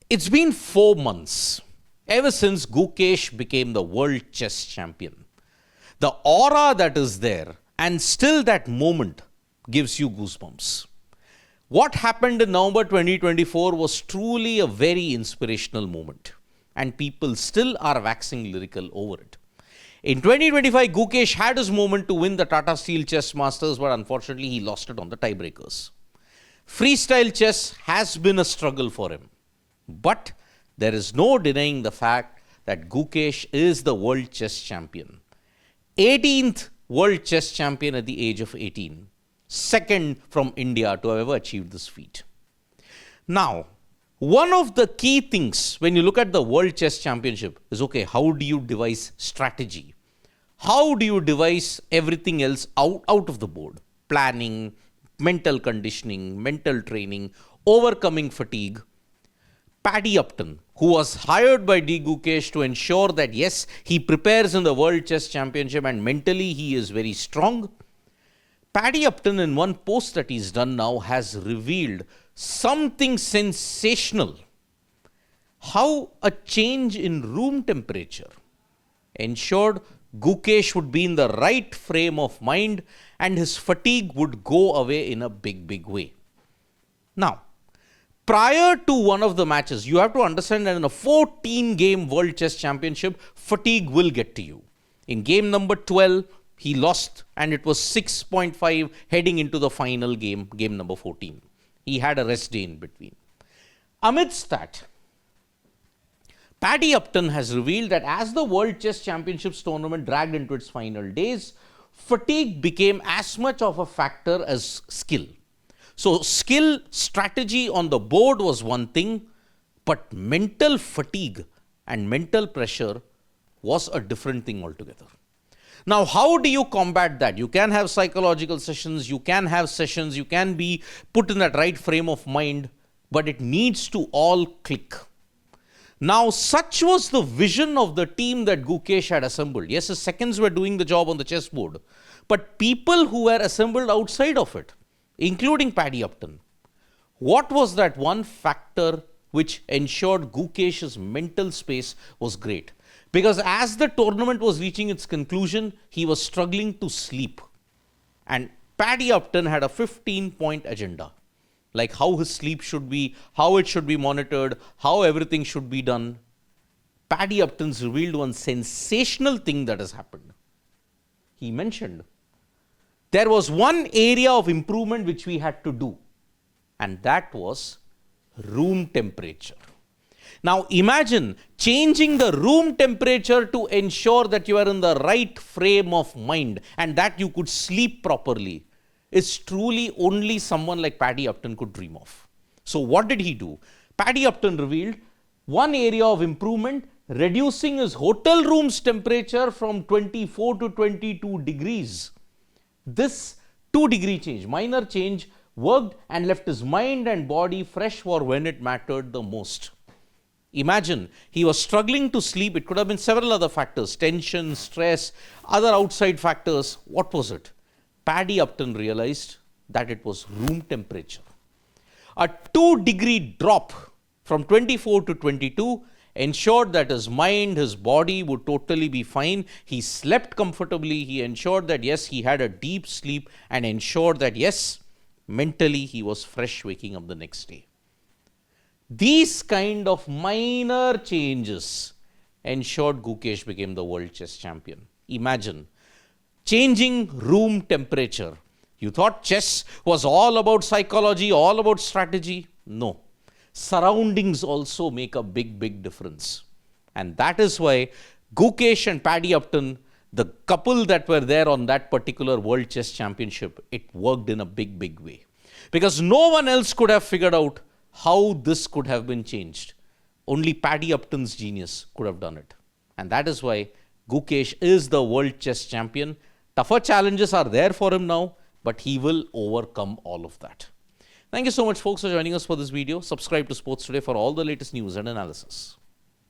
It's been 4 months ever since Gukesh became the world chess champion. The aura that is there and still that moment gives you goosebumps. What happened in November 2024 was truly a very inspirational moment, and people still are waxing lyrical over it. In 2025, Gukesh had his moment to win the Tata Steel Chess Masters, but unfortunately he lost it on the tiebreakers. Freestyle chess has been a struggle for him, but there is no denying the fact that Gukesh is the world chess champion. 18th world chess champion at the age of 18. Second from India to have ever achieved this feat. Now, one of the key things when you look at the World Chess Championship is, okay, how do you devise strategy? How do you devise everything else out of the board? Planning, mental conditioning, mental training, overcoming fatigue. Paddy Upton, who was hired by Gukesh to ensure that, yes, he prepares in the World Chess Championship and mentally he is very strong. Paddy Upton, in one post that he's done now, has revealed something sensational. How a change in room temperature ensured Gukesh would be in the right frame of mind and his fatigue would go away in a big way. Now, prior to one of the matches, you have to understand that in a 14-game World Chess Championship, fatigue will get to you. In game number 12, he lost and it was 6.5 heading into the final game, game number 14. He had a rest day in between. Amidst that, Paddy Upton has revealed that as the World Chess Championships tournament dragged into its final days, fatigue became as much of a factor as skill. So skill, strategy on the board was one thing, but mental fatigue and mental pressure was a different thing altogether. Now, how do you combat that? You can have psychological sessions, you can have sessions, you can be put in that right frame of mind, but it needs to all click. Now, such was the vision of the team that Gukesh had assembled. Yes, his seconds were doing the job on the chessboard, but people who were assembled outside of it, including Paddy Upton. What was that one factor which ensured Gukesh's mental space was great? Because as the tournament was reaching its conclusion, he was struggling to sleep. And Paddy Upton had a 15-point agenda, like how his sleep should be, how it should be monitored, how everything should be done. Paddy Upton's revealed one sensational thing that has happened. He mentioned there was one area of improvement which we had to do, and that was room temperature. Now imagine changing the room temperature to ensure that you are in the right frame of mind and that you could sleep properly is truly only someone like Paddy Upton could dream of. So what did he do? Paddy Upton revealed one area of improvement, reducing his hotel room's temperature from 24 to 22 degrees. This 2-degree change, minor change, worked and left his mind and body fresh for when it mattered the most. Imagine, he was struggling to sleep. It could have been several other factors, tension, stress, other outside factors. What was it? Paddy Upton realized that it was room temperature. A 2-degree drop from 24 to 22 ensured that his mind, his body would totally be fine. He slept comfortably. He ensured that, yes, he had a deep sleep and ensured that, yes, mentally he was fresh waking up the next day. These kind of minor changes ensured Gukesh became the world chess champion. Imagine changing room temperature. You thought chess was all about psychology, all about strategy. No. Surroundings also make a big difference. And that is why Gukesh and Paddy Upton, the couple that were there on that particular world chess championship, it worked in a big way. Because no one else could have figured out how this could have been changed. Only Paddy Upton's genius could have done it. And that is why Gukesh is the world chess champion. Tougher challenges are there for him now, but he will overcome all of that. Thank you so much, folks, for joining us for this video. Subscribe to Sports Today for all the latest news and analysis.